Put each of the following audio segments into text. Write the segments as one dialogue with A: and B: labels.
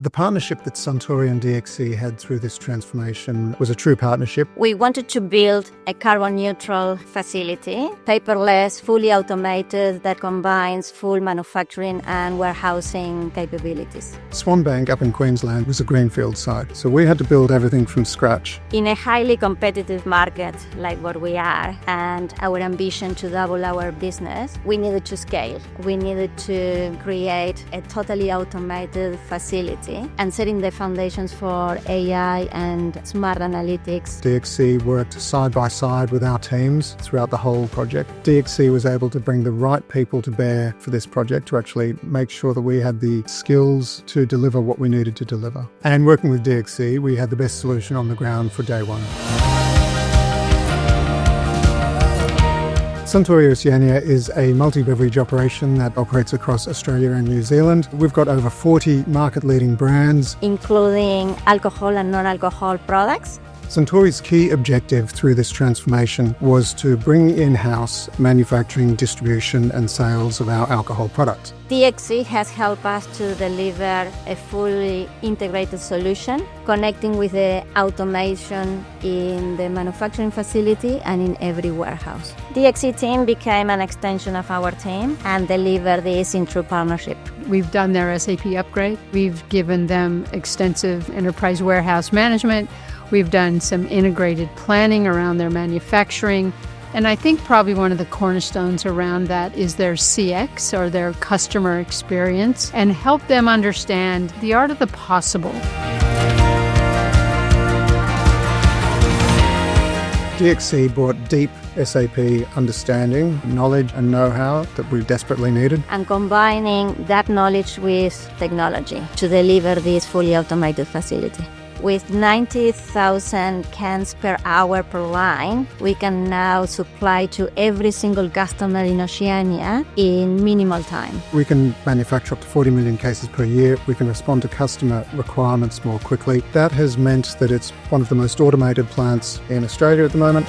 A: The partnership that Suntory and DXC had through this transformation was a true partnership.
B: We wanted to build a carbon-neutral facility, paperless, fully automated, that combines full manufacturing and warehousing capabilities.
A: Swanbank up in Queensland was a greenfield site, so we had to build everything from scratch.
B: In a highly competitive market like what we are, and our ambition to double our business, we needed to scale. We needed to create a totally automated facility and setting the foundations for AI and smart analytics.
A: DXC worked side by side with our teams throughout the whole project. DXC was able to bring the right people to bear for this project to actually make sure that we had the skills to deliver what we needed to deliver. And working with DXC, we had the best solution on the ground for day one. Suntory Oceania is a multi-beverage operation that operates across Australia and New Zealand. We've got over 40 market-leading brands,
B: including alcohol and non-alcohol products.
A: Suntory's key objective through this transformation was to bring in-house manufacturing, distribution and sales of our alcohol products.
B: DXC has helped us to deliver a fully integrated solution, connecting with the automation in the manufacturing facility and in every warehouse. DXC team became an extension of our team and delivered this in true partnership.
C: We've done their SAP upgrade. We've given them extensive enterprise warehouse management. We've done some integrated planning around their manufacturing. And I think probably one of the cornerstones around that is their CX, or their customer experience, and help them understand the art of the possible.
A: DXC brought deep SAP understanding, knowledge and know-how that we desperately needed.
B: And combining that knowledge with technology to deliver this fully automated facility. With 90,000 cans per hour per line, we can now supply to every single customer in Oceania in minimal time.
A: We can manufacture up to 40 million cases per year. We can respond to customer requirements more quickly. That has meant that it's one of the most automated plants in Australia at the moment.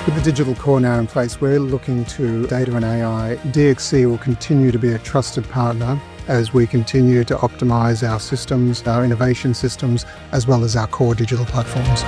A: With the digital core now in place, we're looking to data and AI. DXC will continue to be a trusted partner as we continue to optimise our systems, our innovation systems, as well as our core digital platforms.